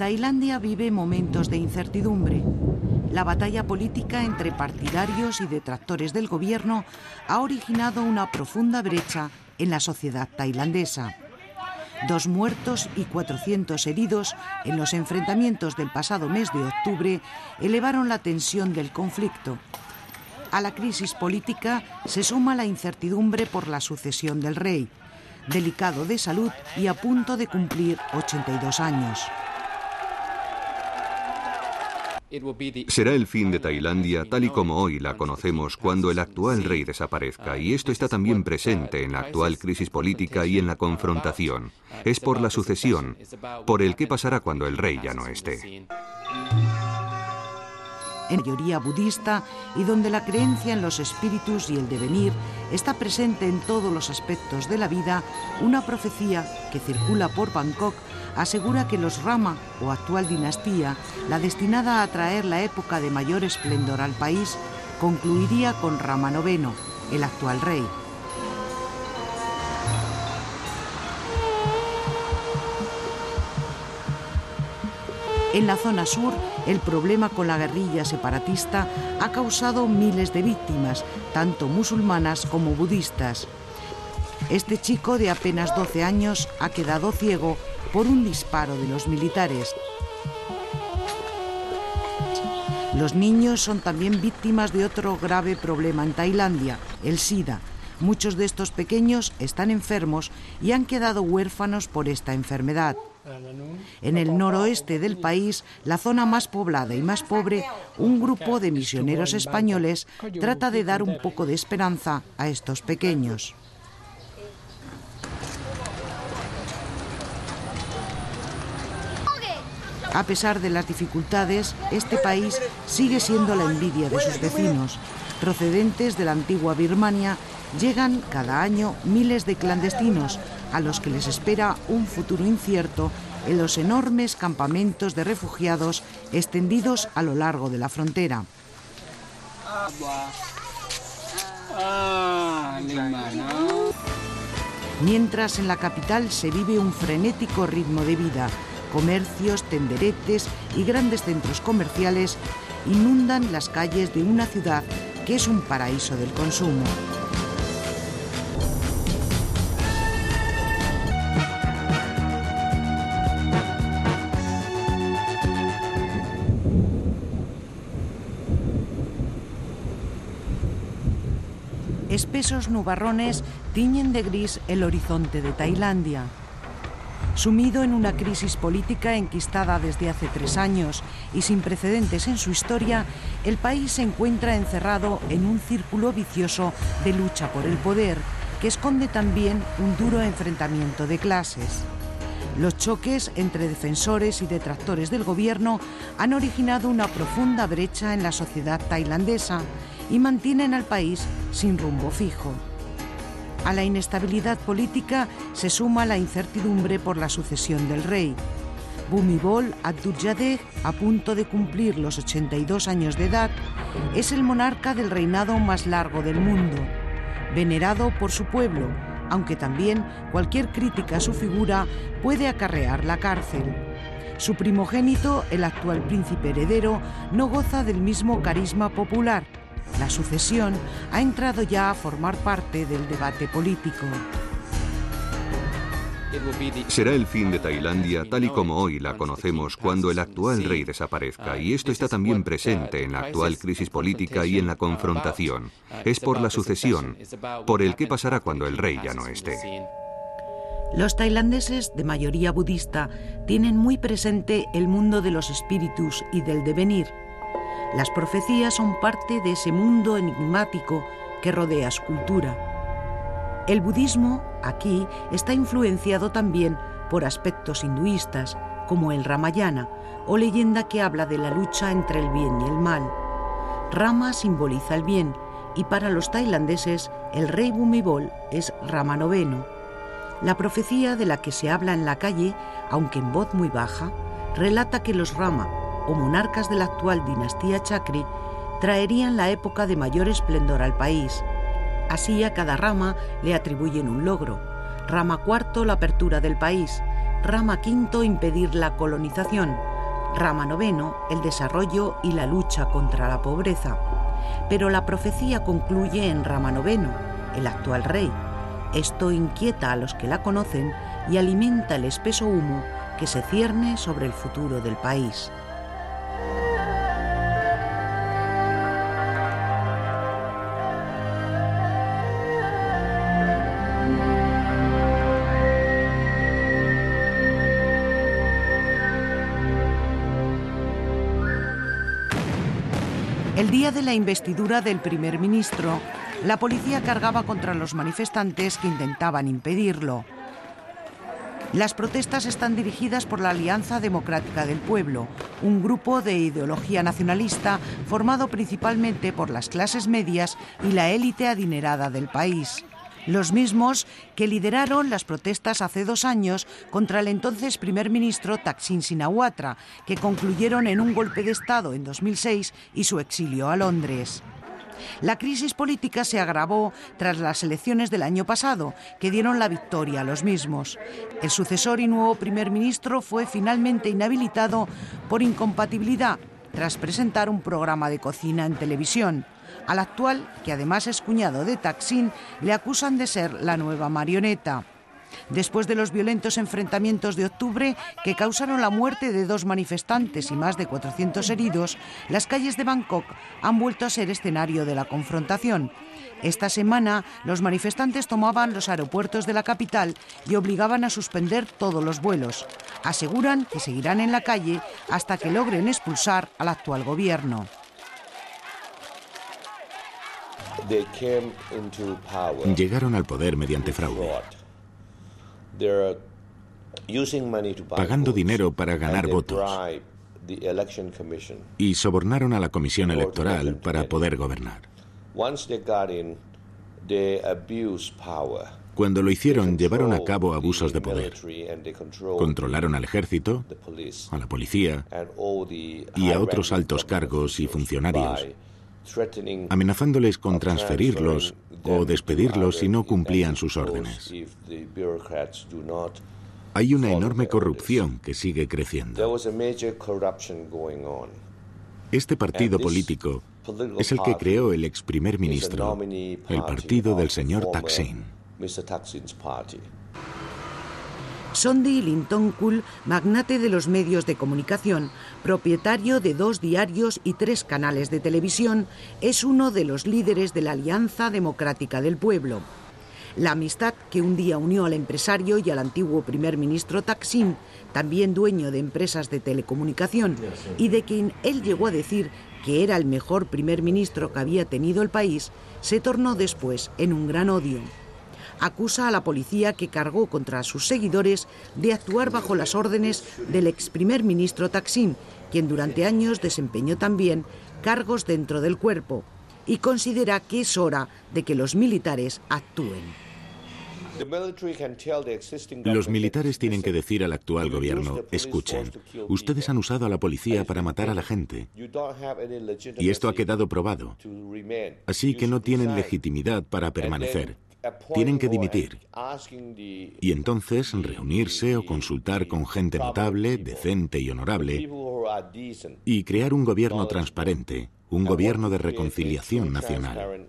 Tailandia vive momentos de incertidumbre. La batalla política entre partidarios y detractores del gobierno ha originado una profunda brecha en la sociedad tailandesa. 2 muertos y 400 heridos en los enfrentamientos del pasado mes de octubre elevaron la tensión del conflicto. A la crisis política se suma la incertidumbre por la sucesión del rey, delicado de salud y a punto de cumplir 82 años. Será el fin de Tailandia tal y como hoy la conocemos cuando el actual rey desaparezca, y esto está también presente en la actual crisis política y en la confrontación. Es por la sucesión, por el qué pasará cuando el rey ya no esté. En mayoría budista y donde la creencia en los espíritus y el devenir está presente en todos los aspectos de la vida, una profecía que circula por Bangkok asegura que los Rama, o actual dinastía, la destinada a traer la época de mayor esplendor al país, concluiría con Rama IX, el actual rey. En la zona sur, el problema con la guerrilla separatista ha causado miles de víctimas, tanto musulmanas como budistas. Este chico de apenas 12 años ha quedado ciego por un disparo de los militares. Los niños son también víctimas de otro grave problema en Tailandia, el SIDA. Muchos de estos pequeños están enfermos y han quedado huérfanos por esta enfermedad. En el noroeste del país, la zona más poblada y más pobre, un grupo de misioneros españoles trata de dar un poco de esperanza a estos pequeños. A pesar de las dificultades, este país sigue siendo la envidia de sus vecinos. Procedentes de la antigua Birmania, llegan cada año miles de clandestinos a los que les espera un futuro incierto en los enormes campamentos de refugiados extendidos a lo largo de la frontera. Mientras en la capital se vive un frenético ritmo de vida, comercios, tenderetes y grandes centros comerciales inundan las calles de una ciudad que es un paraíso del consumo. Espesos nubarrones tiñen de gris el horizonte de Tailandia. Sumido en una crisis política enquistada desde hace 3 años y sin precedentes en su historia, el país se encuentra encerrado en un círculo vicioso de lucha por el poder, que esconde también un duro enfrentamiento de clases. Los choques entre defensores y detractores del gobierno han originado una profunda brecha en la sociedad tailandesa y mantienen al país sin rumbo fijo. A la inestabilidad política se suma la incertidumbre por la sucesión del rey. Bhumibol Adulyadej, a punto de cumplir los 82 años de edad, es el monarca del reinado más largo del mundo, venerado por su pueblo, aunque también cualquier crítica a su figura puede acarrear la cárcel. Su primogénito, el actual príncipe heredero, no goza del mismo carisma popular. La sucesión ha entrado ya a formar parte del debate político. Será el fin de Tailandia tal y como hoy la conocemos cuando el actual rey desaparezca, y esto está también presente en la actual crisis política y en la confrontación. Es por la sucesión, por el qué pasará cuando el rey ya no esté. Los tailandeses, de mayoría budista, tienen muy presente el mundo de los espíritus y del devenir. Las profecías son parte de ese mundo enigmático que rodea su cultura. El budismo, aquí, está influenciado también por aspectos hinduistas, como el Ramayana, o leyenda que habla de la lucha entre el bien y el mal. Rama simboliza el bien, y para los tailandeses, el rey Bhumibol es Rama IX. La profecía de la que se habla en la calle, aunque en voz muy baja, relata que los Rama, o monarcas de la actual dinastía Chakri, traerían la época de mayor esplendor al país. Así a cada Rama le atribuyen un logro. Rama IV, la apertura del país. Rama V, impedir la colonización. Rama IX, el desarrollo y la lucha contra la pobreza. Pero la profecía concluye en Rama IX, el actual rey. Esto inquieta a los que la conocen y alimenta el espeso humo que se cierne sobre el futuro del país. El día de la investidura del primer ministro, la policía cargaba contra los manifestantes que intentaban impedirlo. Las protestas están dirigidas por la Alianza Democrática del Pueblo, un grupo de ideología nacionalista formado principalmente por las clases medias y la élite adinerada del país. Los mismos que lideraron las protestas hace 2 años contra el entonces primer ministro Thaksin Shinawatra, que concluyeron en un golpe de Estado en 2006 y su exilio a Londres. La crisis política se agravó tras las elecciones del año pasado, que dieron la victoria a los mismos. El sucesor y nuevo primer ministro fue finalmente inhabilitado por incompatibilidad tras presentar un programa de cocina en televisión. Al actual, que además es cuñado de Thaksin, le acusan de ser la nueva marioneta. Después de los violentos enfrentamientos de octubre que causaron la muerte de 2 manifestantes y más de 400 heridos, las calles de Bangkok han vuelto a ser escenario de la confrontación. Esta semana, los manifestantes tomaban los aeropuertos de la capital y obligaban a suspender todos los vuelos. Aseguran que seguirán en la calle hasta que logren expulsar al actual gobierno. Llegaron al poder mediante fraude, pagando dinero para ganar votos, y sobornaron a la Comisión Electoral para poder gobernar. Cuando lo hicieron, llevaron a cabo abusos de poder. Controlaron al ejército, a la policía y a otros altos cargos y funcionarios, amenazándoles con transferirlos o despedirlos si no cumplían sus órdenes. Hay una enorme corrupción que sigue creciendo. Este partido político es el que creó el ex primer ministro, el partido del señor Thaksin. Sondi Limthongkul, magnate de los medios de comunicación, propietario de 2 diarios y 3 canales de televisión, es uno de los líderes de la Alianza Democrática del Pueblo. La amistad que un día unió al empresario y al antiguo primer ministro Thaksin, también dueño de empresas de telecomunicación, y de quien él llegó a decir que era el mejor primer ministro que había tenido el país, se tornó después en un gran odio. Acusa a la policía que cargó contra sus seguidores de actuar bajo las órdenes del ex primer ministro Thaksin, quien durante años desempeñó también cargos dentro del cuerpo, y considera que es hora de que los militares actúen. Los militares tienen que decir al actual gobierno: escuchen, ustedes han usado a la policía para matar a la gente, y esto ha quedado probado, así que no tienen legitimidad para permanecer. Tienen que dimitir y entonces reunirse o consultar con gente notable, decente y honorable y crear un gobierno transparente, un gobierno de reconciliación nacional.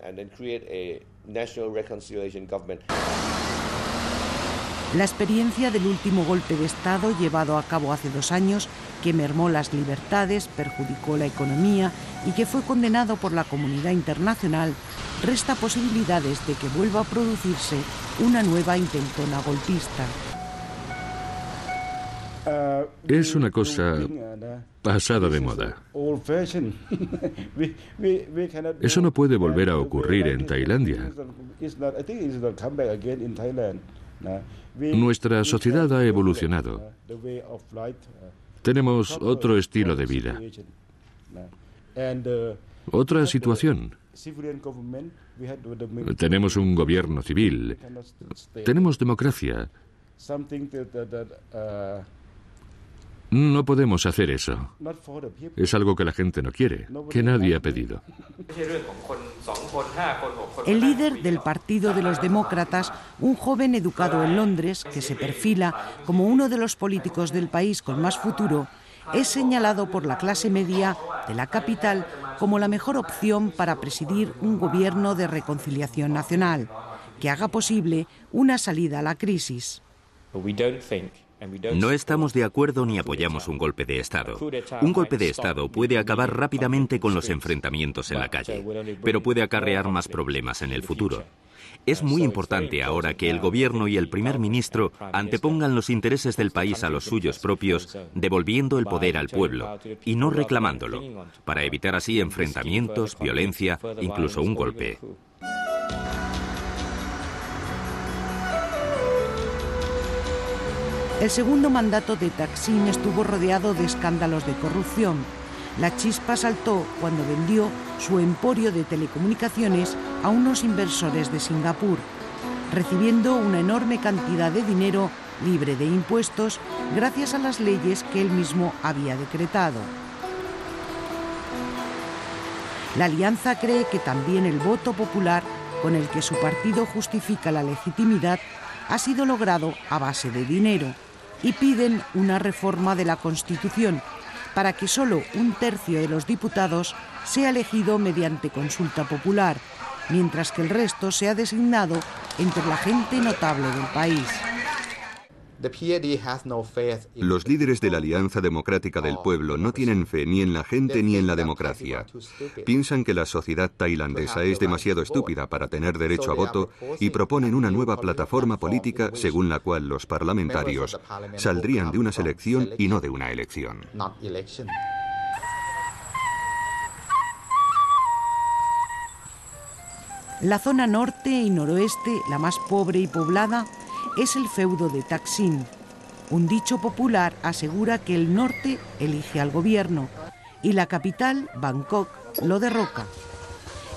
La experiencia del último golpe de Estado llevado a cabo hace 2 años, que mermó las libertades, perjudicó la economía y que fue condenado por la comunidad internacional, resta posibilidades de que vuelva a producirse una nueva intentona golpista. Es una cosa pasada de moda. Eso no puede volver a ocurrir en Tailandia. Nuestra sociedad ha evolucionado. Tenemos otro estilo de vida, otra situación. Tenemos un gobierno civil, tenemos democracia. No podemos hacer eso. Es algo que la gente no quiere, que nadie ha pedido. El líder del Partido de los Demócratas, un joven educado en Londres, que se perfila como uno de los políticos del país con más futuro, es señalado por la clase media de la capital como la mejor opción para presidir un gobierno de reconciliación nacional, que haga posible una salida a la crisis. No estamos de acuerdo ni apoyamos un golpe de Estado. Un golpe de Estado puede acabar rápidamente con los enfrentamientos en la calle, pero puede acarrear más problemas en el futuro. Es muy importante ahora que el gobierno y el primer ministro antepongan los intereses del país a los suyos propios, devolviendo el poder al pueblo y no reclamándolo, para evitar así enfrentamientos, violencia, incluso un golpe. El segundo mandato de Thaksin estuvo rodeado de escándalos de corrupción. La chispa saltó cuando vendió su emporio de telecomunicaciones a unos inversores de Singapur, recibiendo una enorme cantidad de dinero libre de impuestos gracias a las leyes que él mismo había decretado. La Alianza cree que también el voto popular con el que su partido justifica la legitimidad ha sido logrado a base de dinero, y piden una reforma de la Constitución para que solo un tercio de los diputados sea elegido mediante consulta popular, mientras que el resto sea designado entre la gente notable del país. Los líderes de la Alianza Democrática del Pueblo no tienen fe ni en la gente ni en la democracia. Piensan que la sociedad tailandesa es demasiado estúpida para tener derecho a voto y proponen una nueva plataforma política según la cual los parlamentarios saldrían de una selección y no de una elección. La zona norte y noroeste, la más pobre y poblada, es el feudo de Thaksin. Un dicho popular asegura que el norte elige al gobierno y la capital, Bangkok, lo derroca.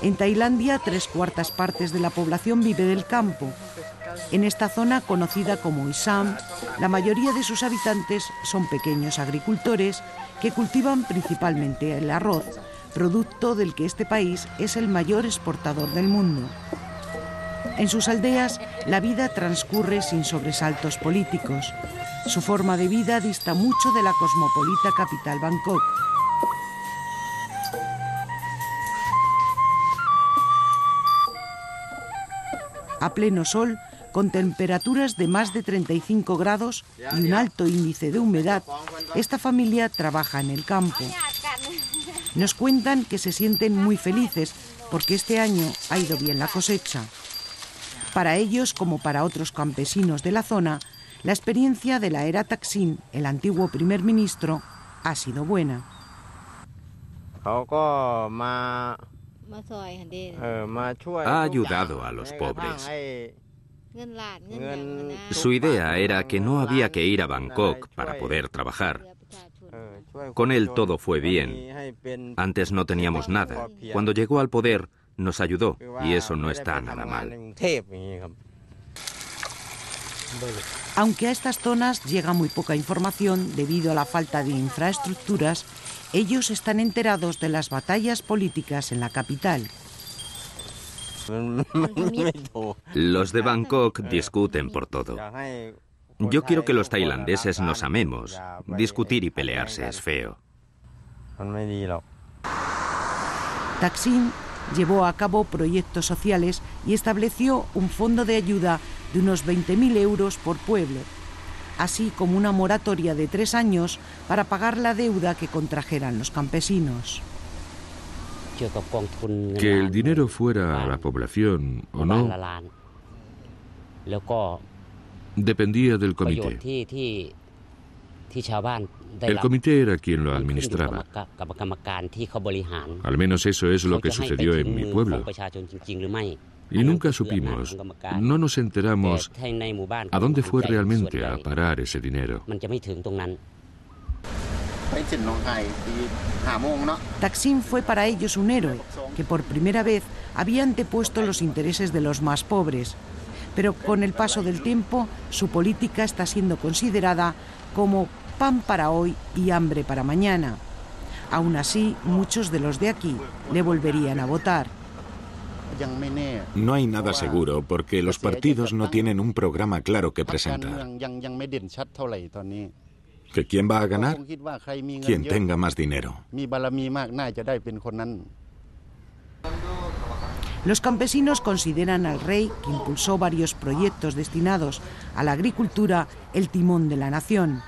En Tailandia, 3/4 partes de la población vive del campo. En esta zona, conocida como Isam, la mayoría de sus habitantes son pequeños agricultores que cultivan principalmente el arroz, producto del que este país es el mayor exportador del mundo. En sus aldeas, la vida transcurre sin sobresaltos políticos. Su forma de vida dista mucho de la cosmopolita capital Bangkok. A pleno sol, con temperaturas de más de 35 grados y un alto índice de humedad, esta familia trabaja en el campo. Nos cuentan que se sienten muy felices porque este año ha ido bien la cosecha. Para ellos, como para otros campesinos de la zona, la experiencia de la era Thaksin, el antiguo primer ministro, ha sido buena. Ha ayudado a los pobres. Su idea era que no había que ir a Bangkok para poder trabajar. Con él todo fue bien. Antes no teníamos nada. Cuando llegó al poder, nos ayudó, y eso no está nada mal. Aunque a estas zonas llega muy poca información debido a la falta de infraestructuras, ellos están enterados de las batallas políticas en la capital. Los de Bangkok discuten por todo. Yo quiero que los tailandeses nos amemos. Discutir y pelearse es feo. Thaksin llevó a cabo proyectos sociales y estableció un fondo de ayuda de unos 20.000 euros por pueblo, así como una moratoria de 3 años para pagar la deuda que contrajeran los campesinos. Que el dinero fuera a la población o no dependía del comité. El comité era quien lo administraba. Al menos eso es lo que sucedió en mi pueblo. Y nunca supimos, no nos enteramos a dónde fue realmente a parar ese dinero. Thaksin fue para ellos un héroe, que por primera vez había antepuesto los intereses de los más pobres. Pero con el paso del tiempo, su política está siendo considerada como pan para hoy y hambre para mañana. Aún así, muchos de los de aquí le volverían a votar. No hay nada seguro porque los partidos no tienen un programa claro que presentar. ¿Que quién va a ganar? Quien tenga más dinero. Los campesinos consideran al rey, que impulsó varios proyectos destinados a la agricultura, el timón de la nación.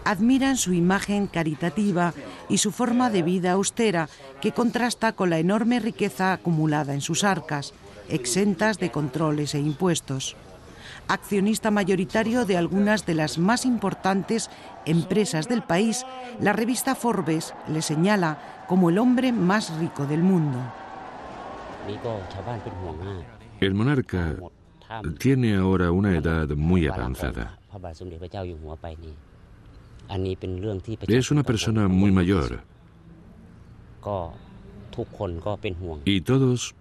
Admiran su imagen caritativa y su forma de vida austera, que contrasta con la enorme riqueza acumulada en sus arcas, exentas de controles e impuestos. Accionista mayoritario de algunas de las más importantes empresas del país, la revista Forbes le señala como el hombre más rico del mundo. El monarca tiene ahora una edad muy avanzada. Es una persona muy mayor. Y todos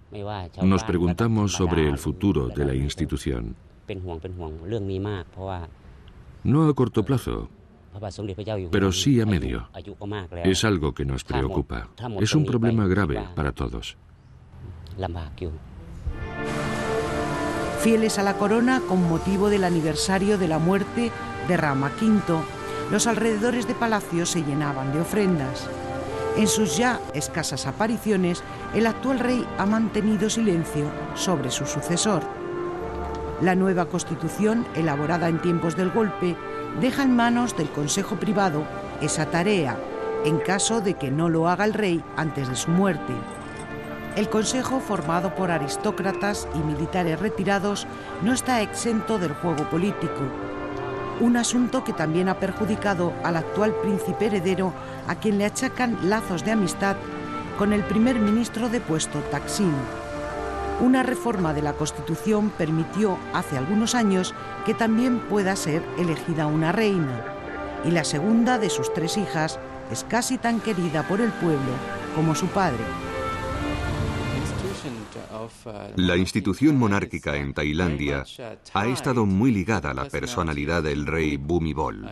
nos preguntamos sobre el futuro de la institución. No a corto plazo, pero sí a medio. Es algo que nos preocupa. Es un problema grave para todos. Fieles a la corona con motivo del aniversario de la muerte de Rama V, los alrededores de palacio se llenaban de ofrendas. En sus ya escasas apariciones, el actual rey ha mantenido silencio sobre su sucesor. La nueva Constitución, elaborada en tiempos del golpe, deja en manos del Consejo Privado esa tarea, en caso de que no lo haga el rey antes de su muerte. El Consejo, formado por aristócratas y militares retirados, no está exento del juego político. Un asunto que también ha perjudicado al actual príncipe heredero, a quien le achacan lazos de amistad con el primer ministro depuesto Taksin. Una reforma de la Constitución permitió hace algunos años que también pueda ser elegida una reina, y la segunda de sus 3 hijas es casi tan querida por el pueblo como su padre. La institución monárquica en Tailandia ha estado muy ligada a la personalidad del rey Bhumibol.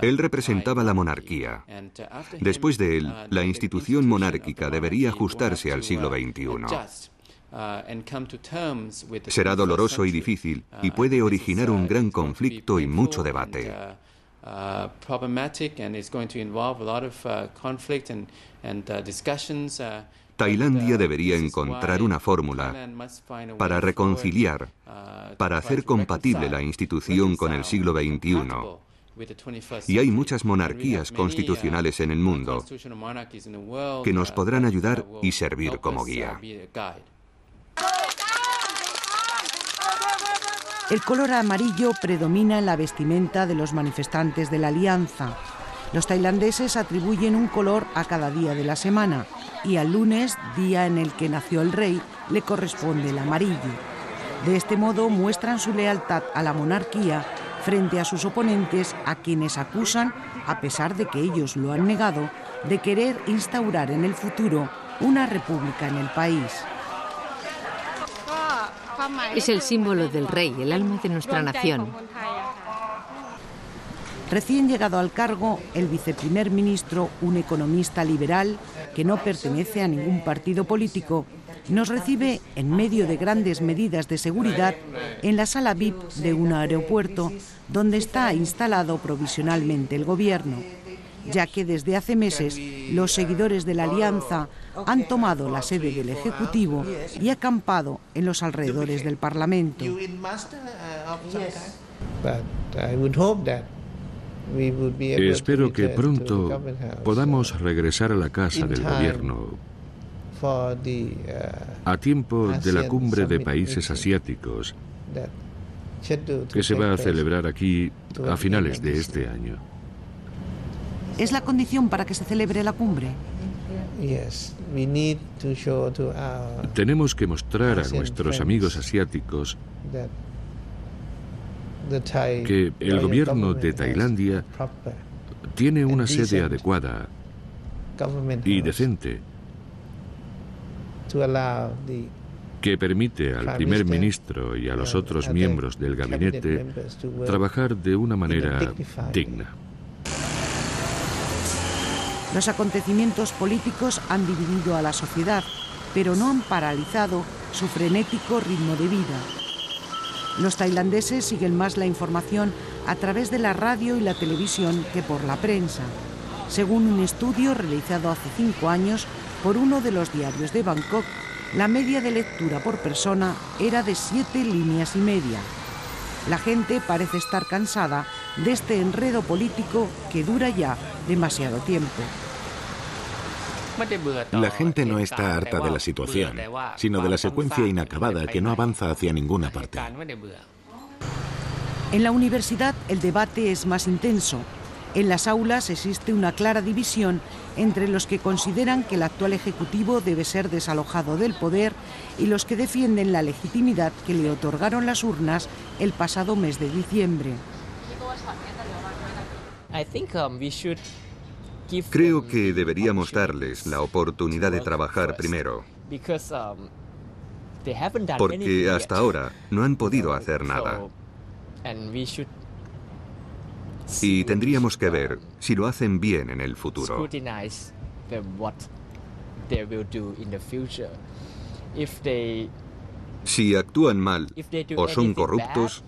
Él representaba la monarquía. Después de él, la institución monárquica debería ajustarse al siglo XXI. Será doloroso y difícil y puede originar un gran conflicto y mucho debate. Tailandia debería encontrar una fórmula para reconciliar, para hacer compatible la institución con el siglo XXI. Y hay muchas monarquías constitucionales en el mundo que nos podrán ayudar y servir como guía. El color amarillo predomina en la vestimenta de los manifestantes de la Alianza. Los tailandeses atribuyen un color a cada día de la semana y al lunes, día en el que nació el rey, le corresponde el amarillo. De este modo muestran su lealtad a la monarquía frente a sus oponentes, a quienes acusan, a pesar de que ellos lo han negado, de querer instaurar en el futuro una república en el país. Es el símbolo del rey, el alma de nuestra nación. Recién llegado al cargo, el viceprimer ministro, un economista liberal que no pertenece a ningún partido político, nos recibe en medio de grandes medidas de seguridad en la sala VIP de un aeropuerto donde está instalado provisionalmente el gobierno, ya que desde hace meses los seguidores de la Alianza han tomado la sede del Ejecutivo y acampado en los alrededores del Parlamento. Espero que pronto podamos regresar a la casa del gobierno a tiempo de la cumbre de países asiáticos que se va a celebrar aquí a finales de este año. ¿Es la condición para que se celebre la cumbre? Tenemos que mostrar a nuestros amigos asiáticos que el gobierno de Tailandia tiene una sede adecuada y decente que permite al primer ministro y a los otros miembros del gabinete trabajar de una manera digna. Los acontecimientos políticos han dividido a la sociedad, pero no han paralizado su frenético ritmo de vida. Los tailandeses siguen más la información a través de la radio y la televisión que por la prensa, según un estudio realizado hace 5 años por uno de los diarios de Bangkok. La media de lectura por persona era de 7,5 líneas. La gente parece estar cansada de este enredo político que dura ya demasiado tiempo. La gente no está harta de la situación, sino de la secuencia inacabada que no avanza hacia ninguna parte. En la universidad el debate es más intenso. En las aulas existe una clara división entre los que consideran que el actual Ejecutivo debe ser desalojado del poder y los que defienden la legitimidad que le otorgaron las urnas el pasado mes de diciembre. Creo que deberíamos darles la oportunidad de trabajar primero, porque hasta ahora no han podido hacer nada. Y tendríamos que ver si lo hacen bien en el futuro. Si actúan mal o son corruptos,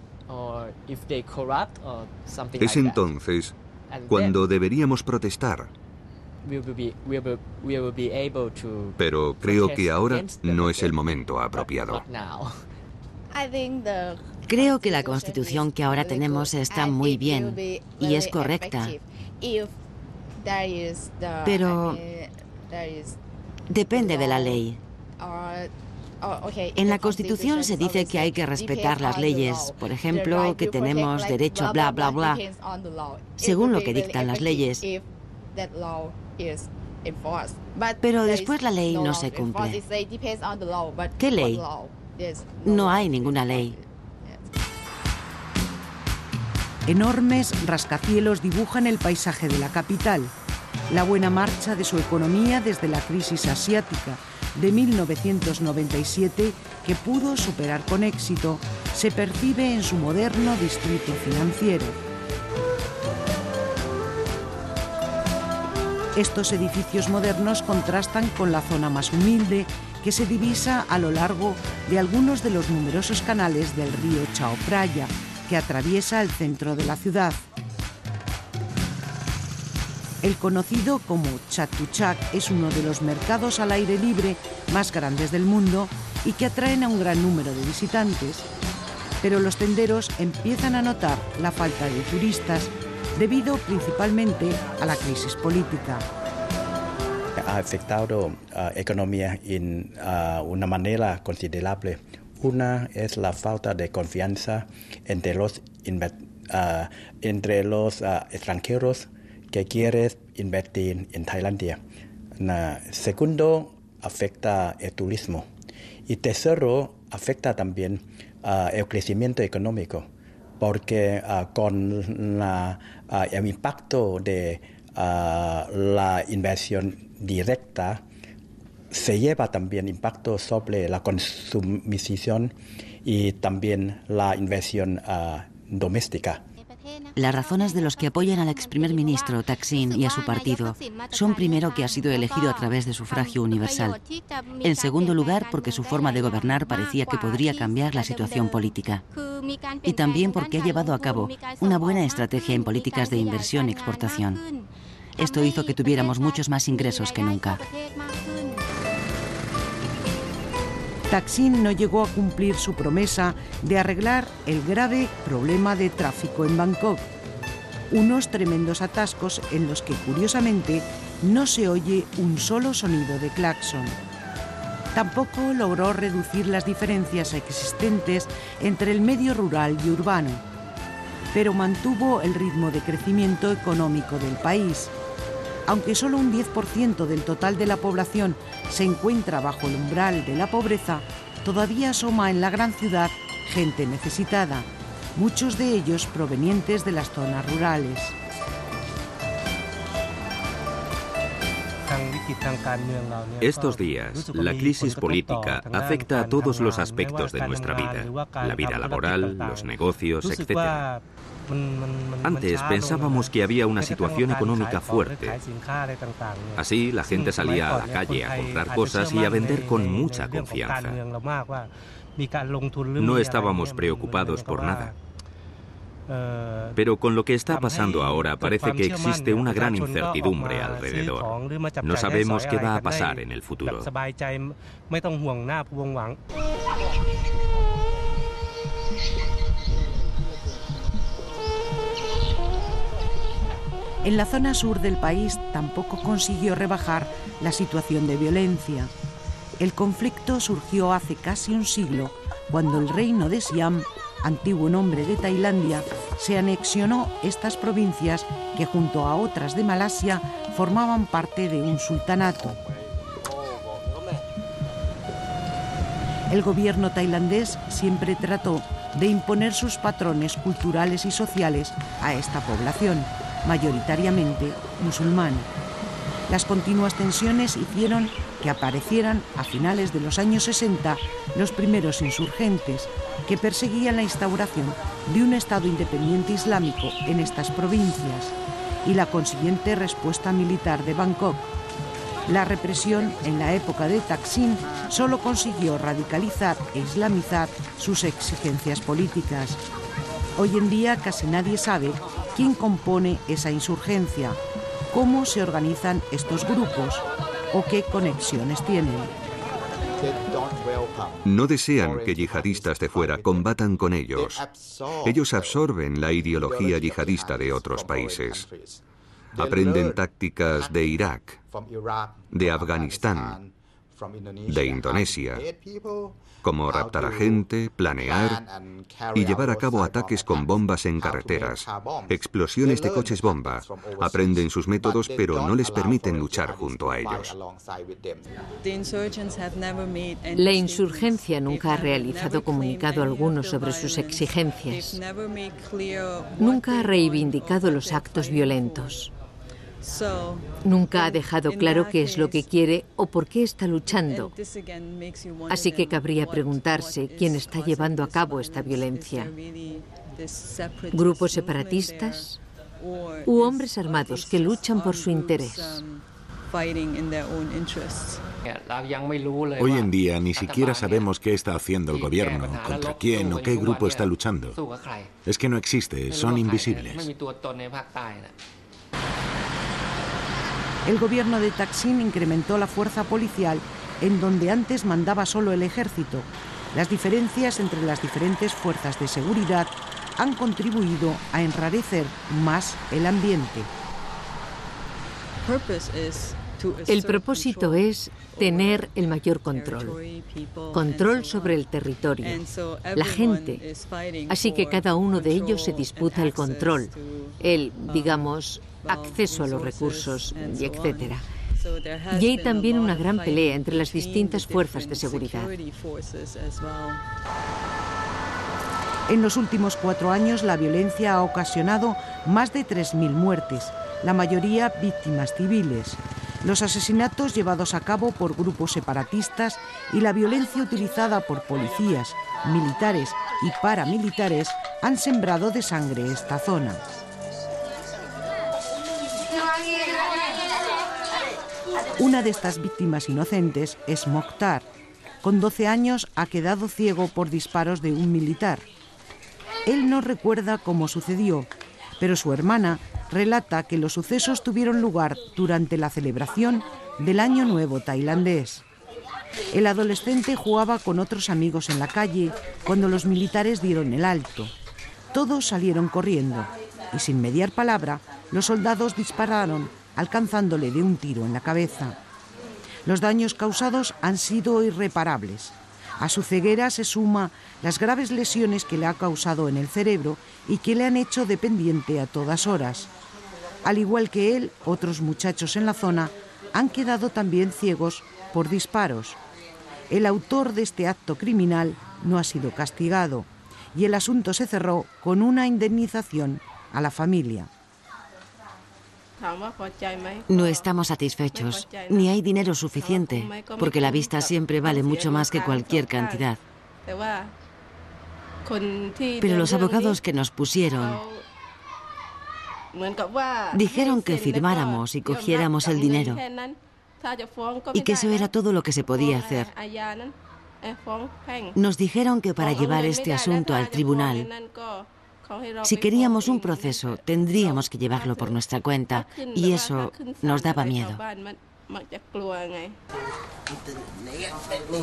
es entonces cuando deberíamos protestar. Pero creo que ahora no es el momento apropiado. Creo que la Constitución que ahora tenemos está muy bien y es correcta. Pero depende de la ley. En la Constitución se dice que hay que respetar las leyes. Por ejemplo, que tenemos derecho a bla, bla, bla, según lo que dictan las leyes. Pero después la ley no se cumple. ¿Qué ley? No hay ninguna ley. Enormes rascacielos dibujan el paisaje de la capital. La buena marcha de su economía desde la crisis asiática de 1997, que pudo superar con éxito, se percibe en su moderno distrito financiero. Estos edificios modernos contrastan con la zona más humilde que se divisa a lo largo de algunos de los numerosos canales del río Chao Phraya, que atraviesa el centro de la ciudad. El conocido como Chatuchak es uno de los mercados al aire libre más grandes del mundo y que atraen a un gran número de visitantes. Pero los tenderos empiezan a notar la falta de turistas debido principalmente a la crisis política. Ha afectado la economía en una manera considerable. Una es la falta de confianza entre los extranjeros que quieren invertir en Tailandia. Segundo, afecta el turismo. Y tercero, afecta también el crecimiento económico, porque con el impacto de la inversión directa se lleva también impacto sobre la consumición y también la inversión doméstica. Las razones de los que apoyan al ex primer ministro Thaksin y a su partido son, primero, que ha sido elegido a través de sufragio universal. En segundo lugar, porque su forma de gobernar parecía que podría cambiar la situación política. Y también porque ha llevado a cabo una buena estrategia en políticas de inversión y exportación. Esto hizo que tuviéramos muchos más ingresos que nunca. Thaksin no llegó a cumplir su promesa de arreglar el grave problema de tráfico en Bangkok. Unos tremendos atascos en los que, curiosamente, no se oye un solo sonido de claxon. Tampoco logró reducir las diferencias existentes entre el medio rural y urbano, pero mantuvo el ritmo de crecimiento económico del país. Aunque solo un 10% del total de la población se encuentra bajo el umbral de la pobreza, todavía asoma en la gran ciudad gente necesitada, muchos de ellos provenientes de las zonas rurales. Estos días, la crisis política afecta a todos los aspectos de nuestra vida, la vida laboral, los negocios, etc. Antes pensábamos que había una situación económica fuerte. Así, la gente salía a la calle a comprar cosas y a vender con mucha confianza. No estábamos preocupados por nada. Pero con lo que está pasando ahora parece que existe una gran incertidumbre alrededor. No sabemos qué va a pasar en el futuro. En la zona sur del país tampoco consiguió rebajar la situación de violencia. El conflicto surgió hace casi un siglo, cuando el reino de Siam, antiguo nombre de Tailandia, se anexionó estas provincias que junto a otras de Malasia formaban parte de un sultanato. El gobierno tailandés siempre trató de imponer sus patrones culturales y sociales a esta población, mayoritariamente musulmana. Las continuas tensiones hicieron que aparecieran a finales de los años 60 los primeros insurgentes que perseguían la instauración de un Estado independiente islámico en estas provincias y la consiguiente respuesta militar de Bangkok. La represión en la época de Thaksin solo consiguió radicalizar e islamizar sus exigencias políticas. Hoy en día casi nadie sabe quién compone esa insurgencia, cómo se organizan estos grupos o qué conexiones tienen. No desean que yihadistas de fuera combatan con ellos. Ellos absorben la ideología yihadista de otros países. Aprenden tácticas de Irak, de Afganistán, de Indonesia, como raptar a gente, planear y llevar a cabo ataques con bombas en carreteras, explosiones de coches bomba. Aprenden sus métodos, pero no les permiten luchar junto a ellos. La insurgencia nunca ha realizado comunicado alguno sobre sus exigencias. Nunca ha reivindicado los actos violentos. Nunca ha dejado claro qué es lo que quiere o por qué está luchando. Así que cabría preguntarse quién está llevando a cabo esta violencia. ¿Grupos separatistas u hombres armados que luchan por su interés? Hoy en día ni siquiera sabemos qué está haciendo el gobierno, contra quién o qué grupo está luchando. Es que no existe, son invisibles. El gobierno de Thaksin incrementó la fuerza policial en donde antes mandaba solo el ejército. Las diferencias entre las diferentes fuerzas de seguridad han contribuido a enrarecer más el ambiente. El propósito es tener el mayor control. Control sobre el territorio, la gente. Así que cada uno de ellos se disputa el control, el, digamos, acceso a los recursos y etcétera. Y hay también una gran pelea entre las distintas fuerzas de seguridad. En los últimos 4 años, la violencia ha ocasionado más de 3.000 muertes, la mayoría víctimas civiles. Los asesinatos llevados a cabo por grupos separatistas y la violencia utilizada por policías, militares y paramilitares han sembrado de sangre esta zona. Una de estas víctimas inocentes es Mokhtar. Con 12 años ha quedado ciego por disparos de un militar. Él no recuerda cómo sucedió, pero su hermana relata que los sucesos tuvieron lugar durante la celebración del Año Nuevo tailandés. El adolescente jugaba con otros amigos en la calle cuando los militares dieron el alto. Todos salieron corriendo y sin mediar palabra, los soldados dispararon, alcanzándole de un tiro en la cabeza. Los daños causados han sido irreparables. A su ceguera se suma las graves lesiones que le ha causado en el cerebro y que le han hecho dependiente a todas horas. Al igual que él, otros muchachos en la zona han quedado también ciegos por disparos. El autor de este acto criminal no ha sido castigado y el asunto se cerró con una indemnización a la familia. No estamos satisfechos, ni hay dinero suficiente, porque la vista siempre vale mucho más que cualquier cantidad. Pero los abogados que nos pusieron dijeron que firmáramos y cogiéramos el dinero, y que eso era todo lo que se podía hacer. Nos dijeron que para llevar este asunto al tribunal Si queríamos un proceso, tendríamos que llevarlo por nuestra cuenta, y eso nos daba miedo.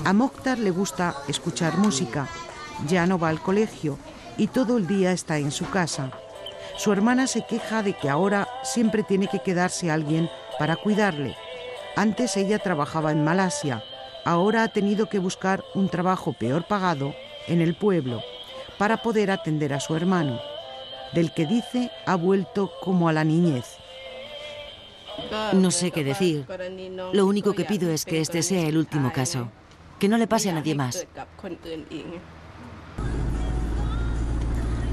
A Mokhtar le gusta escuchar música, ya no va al colegio y todo el día está en su casa. Su hermana se queja de que ahora siempre tiene que quedarse alguien para cuidarle. Antes ella trabajaba en Malasia, ahora ha tenido que buscar un trabajo peor pagado en el pueblo para poder atender a su hermano, del que dice ha vuelto como a la niñez. No sé qué decir. Lo único que pido es que este sea el último caso, que no le pase a nadie más.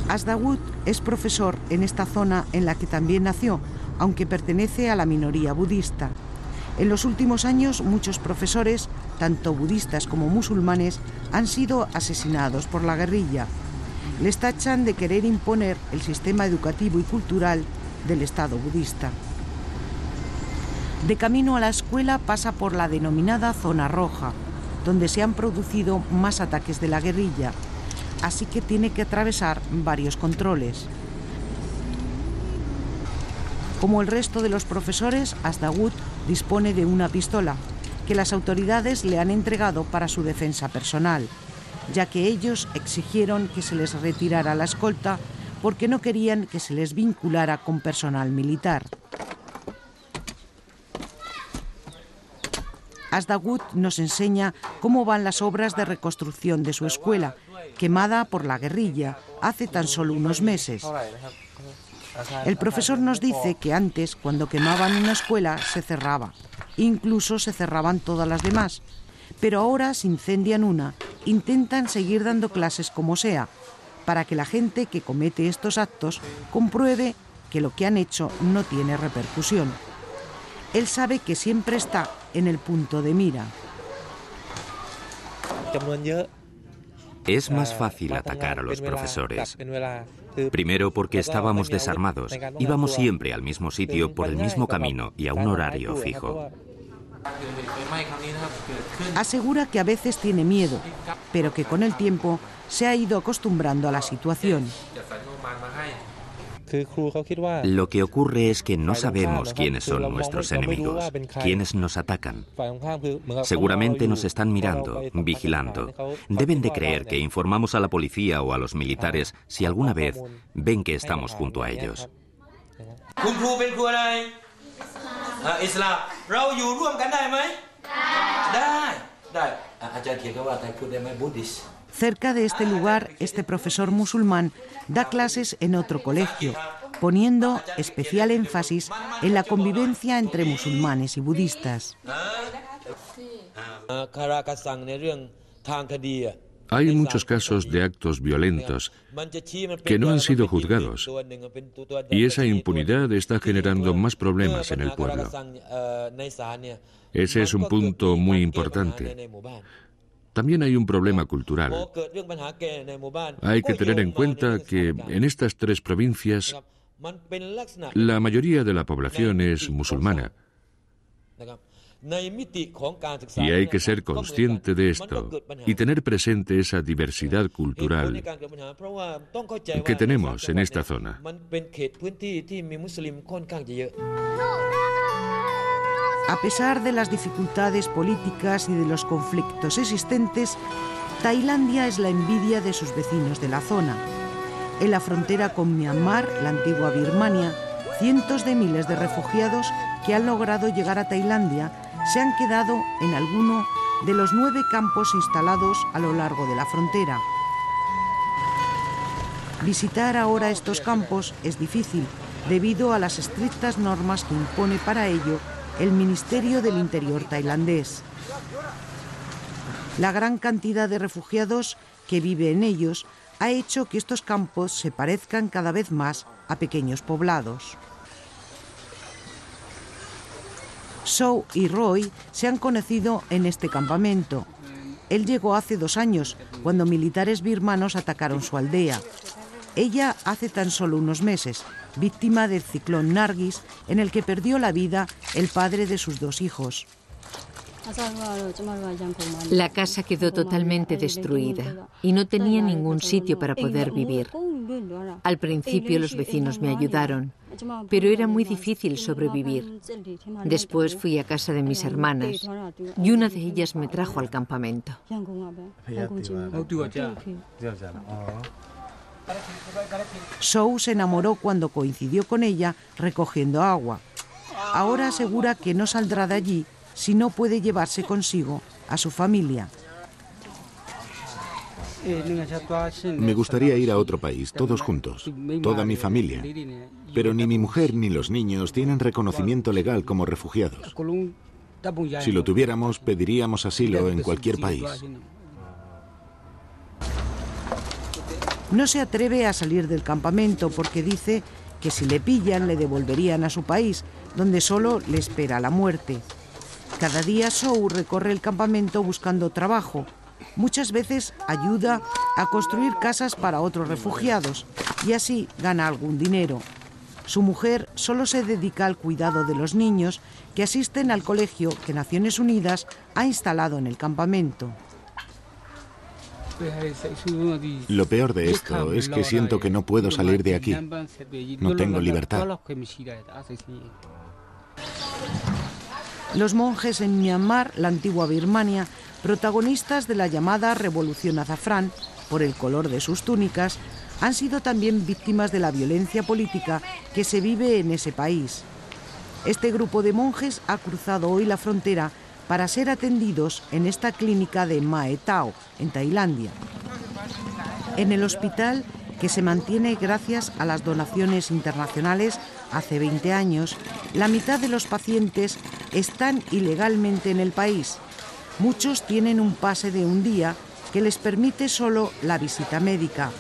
Asdawood es profesor en esta zona en la que también nació, aunque pertenece a la minoría budista. En los últimos años, muchos profesores, tanto budistas como musulmanes, han sido asesinados por la guerrilla. Les tachan de querer imponer el sistema educativo y cultural del Estado budista. De camino a la escuela pasa por la denominada Zona Roja, donde se han producido más ataques de la guerrilla, así que tiene que atravesar varios controles. Como el resto de los profesores, Asdawood dispone de una pistola, que las autoridades le han entregado para su defensa personal, ya que ellos exigieron que se les retirara la escolta porque no querían que se les vinculara con personal militar. Asdawood nos enseña cómo van las obras de reconstrucción de su escuela, quemada por la guerrilla hace tan solo unos meses. El profesor nos dice que antes, cuando quemaban una escuela, se cerraba. Incluso se cerraban todas las demás. Pero ahora, si incendian una, intentan seguir dando clases como sea, para que la gente que comete estos actos compruebe que lo que han hecho no tiene repercusión. Él sabe que siempre está en el punto de mira. Es más fácil atacar a los profesores. Primero porque estábamos desarmados. Íbamos siempre al mismo sitio, por el mismo camino y a un horario fijo. Asegura que a veces tiene miedo, pero que con el tiempo se ha ido acostumbrando a la situación. Lo que ocurre es que no sabemos quiénes son nuestros enemigos, quiénes nos atacan. Seguramente nos están mirando, vigilando. Deben de creer que informamos a la policía o a los militares si alguna vez ven que estamos junto a ellos. Cerca de este lugar, este profesor musulmán da clases en otro colegio, poniendo especial énfasis en la convivencia entre musulmanes y budistas. Hay muchos casos de actos violentos que no han sido juzgados, y esa impunidad está generando más problemas en el pueblo. Ese es un punto muy importante. También hay un problema cultural. Hay que tener en cuenta que en estas tres provincias la mayoría de la población es musulmana. Y hay que ser consciente de esto y tener presente esa diversidad cultural que tenemos en esta zona. A pesar de las dificultades políticas y de los conflictos existentes, Tailandia es la envidia de sus vecinos de la zona. En la frontera con Myanmar, la antigua Birmania, cientos de miles de refugiados que han logrado llegar a Tailandia se han quedado en alguno de los 9 campos instalados a lo largo de la frontera. Visitar ahora estos campos es difícil debido a las estrictas normas que impone para ello el Ministerio del Interior tailandés. La gran cantidad de refugiados que vive en ellos ha hecho que estos campos se parezcan cada vez más a pequeños poblados. Sow y Roy se han conocido en este campamento. Él llegó hace 2 años, cuando militares birmanos atacaron su aldea. Ella hace tan solo unos meses, víctima del ciclón Nargis, en el que perdió la vida el padre de sus 2 hijos. La casa quedó totalmente destruida y no tenía ningún sitio para poder vivir. Al principio los vecinos me ayudaron, pero era muy difícil sobrevivir. Después fui a casa de mis hermanas y una de ellas me trajo al campamento. Sou se enamoró cuando coincidió con ella recogiendo agua. Ahora asegura que no saldrá de allí si no puede llevarse consigo a su familia. Me gustaría ir a otro país, todos juntos, toda mi familia. Pero ni mi mujer ni los niños tienen reconocimiento legal como refugiados. Si lo tuviéramos, pediríamos asilo en cualquier país. No se atreve a salir del campamento porque dice que si le pillan le devolverían a su país, donde solo le espera la muerte. Cada día Sou recorre el campamento buscando trabajo. Muchas veces ayuda a construir casas para otros refugiados y así gana algún dinero. Su mujer solo se dedica al cuidado de los niños que asisten al colegio que Naciones Unidas ha instalado en el campamento. Lo peor de esto es que siento que no puedo salir de aquí. No tengo libertad. Los monjes en Myanmar, la antigua Birmania, protagonistas de la llamada Revolución Azafrán, por el color de sus túnicas, han sido también víctimas de la violencia política que se vive en ese país. Este grupo de monjes ha cruzado hoy la frontera para ser atendidos en esta clínica de Mae Tao, en Tailandia. En el hospital, que se mantiene gracias a las donaciones internacionales hace 20 años, la mitad de los pacientes están ilegalmente en el país. Muchos tienen un pase de un día que les permite solo la visita médica.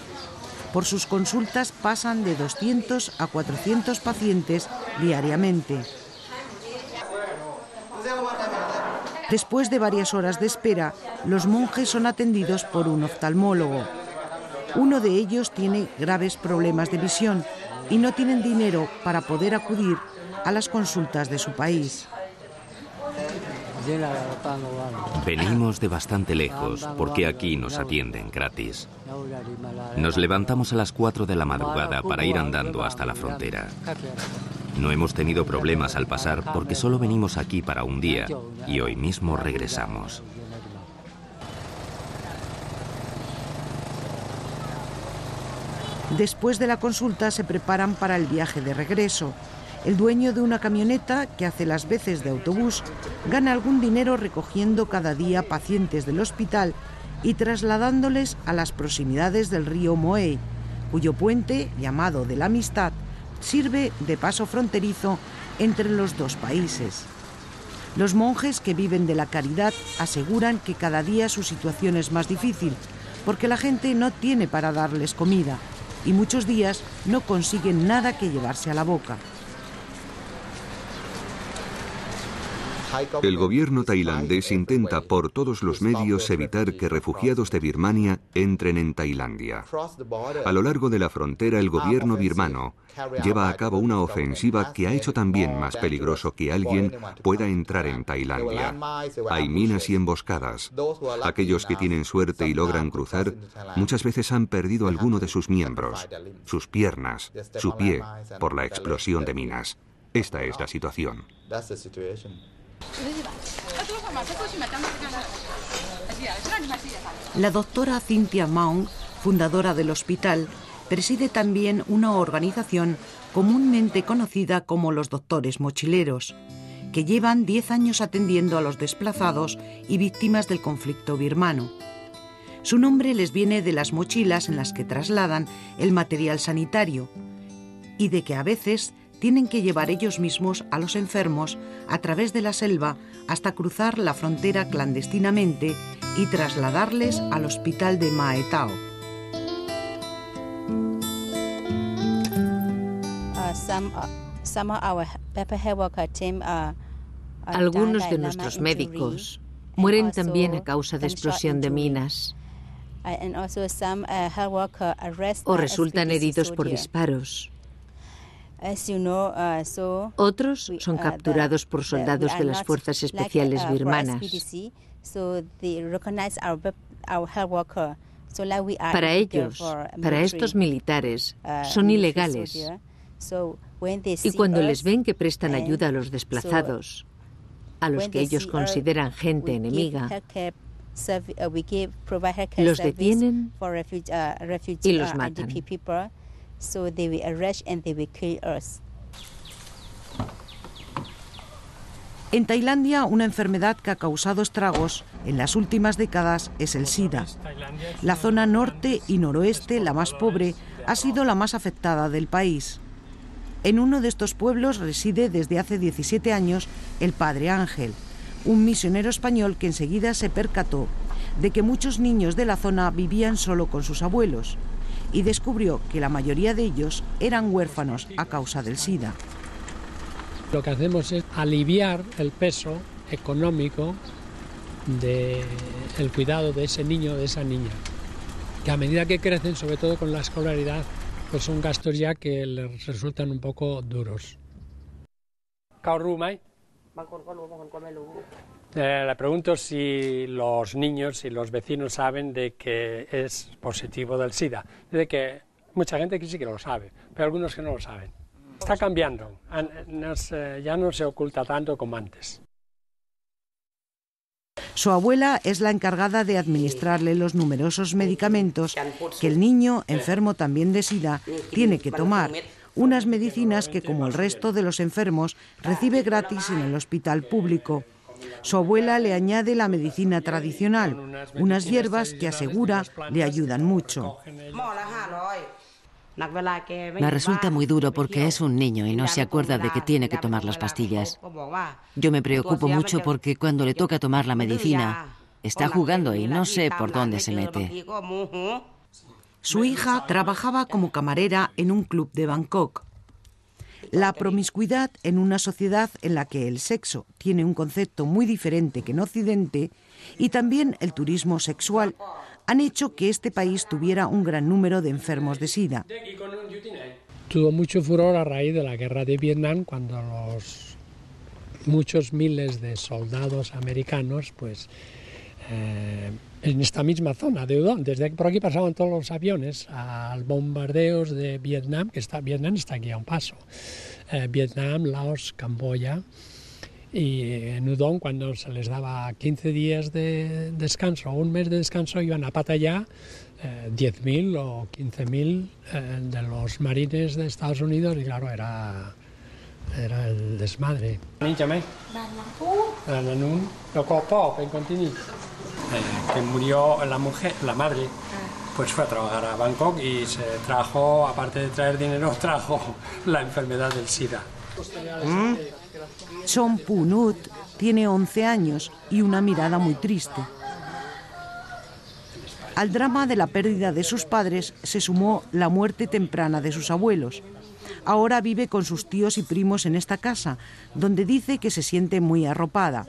Por sus consultas pasan de 200 a 400 pacientes diariamente. Después de varias horas de espera, los monjes son atendidos por un oftalmólogo. Uno de ellos tiene graves problemas de visión y no tienen dinero para poder acudir a las consultas de su país. Venimos de bastante lejos porque aquí nos atienden gratis. Nos levantamos a las 4 de la madrugada para ir andando hasta la frontera. No hemos tenido problemas al pasar porque solo venimos aquí para un día y hoy mismo regresamos. Después de la consulta se preparan para el viaje de regreso. El dueño de una camioneta, que hace las veces de autobús, gana algún dinero recogiendo cada día pacientes del hospital y trasladándoles a las proximidades del río Moe, cuyo puente, llamado de la Amistad, sirve de paso fronterizo entre los dos países. Los monjes que viven de la caridad aseguran que cada día su situación es más difícil, porque la gente no tiene para darles comida y muchos días no consiguen nada que llevarse a la boca. El gobierno tailandés intenta por todos los medios evitar que refugiados de Birmania entren en Tailandia. A lo largo de la frontera, el gobierno birmano lleva a cabo una ofensiva que ha hecho también más peligroso que alguien pueda entrar en Tailandia. Hay minas y emboscadas. Aquellos que tienen suerte y logran cruzar, muchas veces han perdido alguno de sus miembros, sus piernas, su pie, por la explosión de minas. Esta es la situación. La doctora Cynthia Maung, fundadora del hospital, preside también una organización comúnmente conocida como los doctores mochileros, que llevan 10 años atendiendo a los desplazados y víctimas del conflicto birmano. Su nombre les viene de las mochilas en las que trasladan el material sanitario y de que a veces tienen que llevar ellos mismos a los enfermos a través de la selva hasta cruzar la frontera clandestinamente y trasladarles al hospital de Mae Tao. Algunos de nuestros médicos mueren también a causa de explosión de minas o resultan heridos por disparos. Otros son capturados por soldados de las fuerzas especiales birmanas. Para ellos, para estos militares, son ilegales. Y cuando les ven que prestan ayuda a los desplazados, a los que ellos consideran gente enemiga, los detienen y los matan. En Tailandia, una enfermedad que ha causado estragos en las últimas décadas es el SIDA. La zona norte y noroeste, la más pobre, ha sido la más afectada del país. En uno de estos pueblos reside desde hace 17 años el Padre Ángel, un misionero español que enseguida se percató de que muchos niños de la zona vivían solo con sus abuelos y descubrió que la mayoría de ellos eran huérfanos a causa del SIDA. Lo que hacemos es aliviar el peso económico del cuidado de ese niño o de esa niña, que a medida que crecen, sobre todo con la escolaridad, pues son gastos ya que les resultan un poco duros. Le pregunto si los niños y los vecinos saben de que es positivo del SIDA. De que mucha gente que sí que lo sabe, pero algunos que no lo saben. Está cambiando, ya no se oculta tanto como antes. Su abuela es la encargada de administrarle los numerosos medicamentos que el niño, enfermo también de SIDA, tiene que tomar. Unas medicinas que, como el resto de los enfermos, recibe gratis en el hospital público. Su abuela le añade la medicina tradicional, unas hierbas que asegura le ayudan mucho. Me resulta muy duro porque es un niño y no se acuerda de que tiene que tomar las pastillas. Yo me preocupo mucho porque cuando le toca tomar la medicina, está jugando y no sé por dónde se mete. Su hija trabajaba como camarera en un club de Bangkok. La promiscuidad en una sociedad en la que el sexo tiene un concepto muy diferente que en Occidente y también el turismo sexual han hecho que este país tuviera un gran número de enfermos de SIDA. Tuvo mucho furor a raíz de la guerra de Vietnam, cuando muchos miles de soldados americanos, pues en esta misma zona de Udon, desde por aquí pasaban todos los aviones a los bombardeos de Vietnam, Vietnam está aquí a un paso, Vietnam, Laos, Camboya. Y en Udon, cuando se les daba 15 días de descanso o un mes de descanso, iban a pata ya 10.000 o 15.000 de los marines de Estados Unidos, y claro, era el desmadre. Que murió la madre, pues fue a trabajar a Bangkok y se trajo, aparte de traer dinero, trajo la enfermedad del SIDA. Chon Punut tiene 11 años y una mirada muy triste. Al drama de la pérdida de sus padres se sumó la muerte temprana de sus abuelos. Ahora vive con sus tíos y primos en esta casa, donde dice que se siente muy arropada.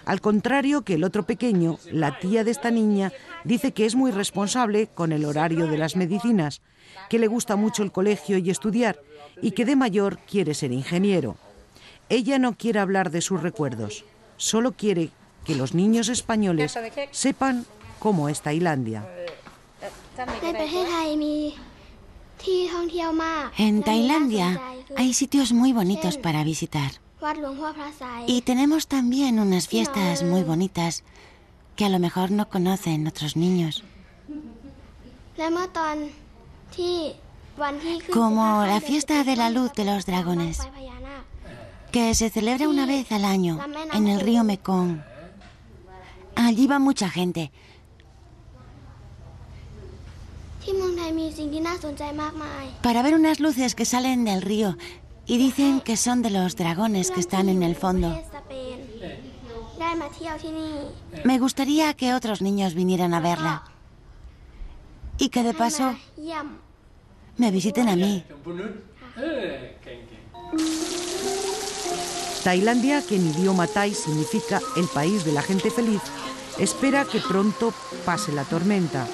Al contrario que el otro pequeño, la tía de esta niña dice que es muy responsable con el horario de las medicinas, que le gusta mucho el colegio y estudiar, y que de mayor quiere ser ingeniero. Ella no quiere hablar de sus recuerdos, solo quiere que los niños españoles sepan cómo es Tailandia. En Tailandia hay sitios muy bonitos para visitar. Y tenemos también unas fiestas muy bonitas que a lo mejor no conocen otros niños. Como la fiesta de la luz de los dragones, que se celebra una vez al año en el río Mekong. Allí va mucha gente. Para ver unas luces que salen del río y dicen que son de los dragones que están en el fondo. Me gustaría que otros niños vinieran a verla y que de paso me visiten a mí. Tailandia, que en idioma thai significa el país de la gente feliz, espera que pronto pase la tormenta,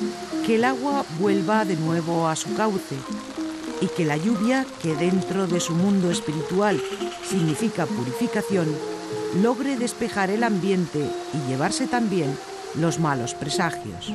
que el agua vuelva de nuevo a su cauce. y que la lluvia, que dentro de su mundo espiritual significa purificación, logre despejar el ambiente y llevarse también los malos presagios.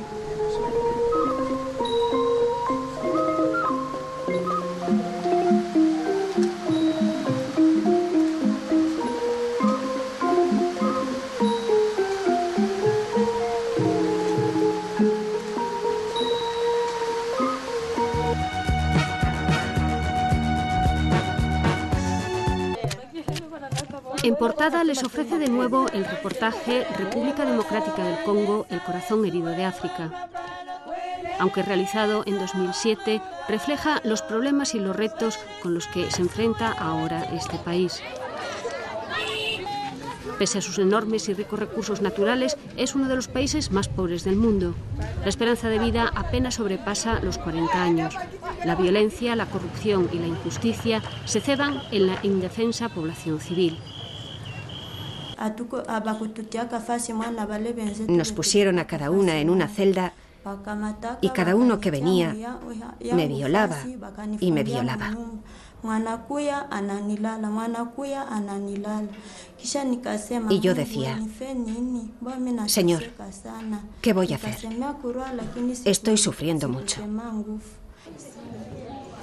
En portada les ofrece de nuevo el reportaje República Democrática del Congo, el corazón herido de África. Aunque realizado en 2007, refleja los problemas y los retos con los que se enfrenta ahora este país. Pese a sus enormes y ricos recursos naturales, es uno de los países más pobres del mundo. La esperanza de vida apenas sobrepasa los 40 años. La violencia, la corrupción y la injusticia se ceban en la indefensa población civil. Nos pusieron a cada una en una celda y cada uno que venía me violaba y me violaba. Y yo decía, Señor, ¿qué voy a hacer? Estoy sufriendo mucho.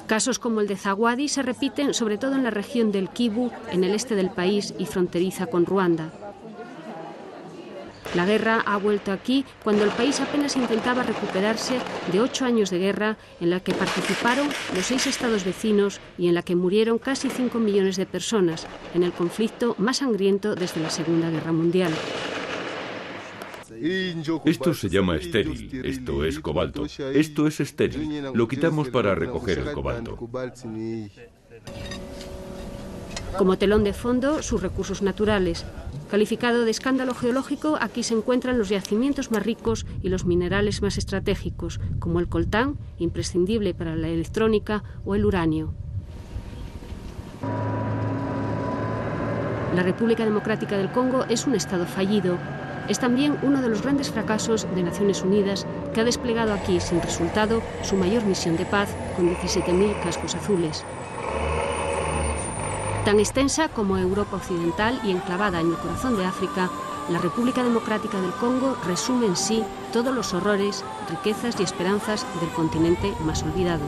Casos como el de Zawadi se repiten sobre todo en la región del Kivu, en el este del país y fronteriza con Ruanda. La guerra ha vuelto aquí cuando el país apenas intentaba recuperarse de 8 años de guerra en la que participaron los 6 estados vecinos y en la que murieron casi 5 millones de personas, en el conflicto más sangriento desde la Segunda Guerra Mundial. Esto se llama estéril, esto es cobalto. Esto es estéril, lo quitamos para recoger el cobalto. Como telón de fondo, sus recursos naturales. Calificado de escándalo geológico, aquí se encuentran los yacimientos más ricos y los minerales más estratégicos, como el coltán, imprescindible para la electrónica, o el uranio. La República Democrática del Congo es un estado fallido. Es también uno de los grandes fracasos de Naciones Unidas, que ha desplegado aquí, sin resultado, su mayor misión de paz, con 17.000 cascos azules. Tan extensa como Europa Occidental y enclavada en el corazón de África, la República Democrática del Congo resume en sí todos los horrores, riquezas y esperanzas del continente más olvidado.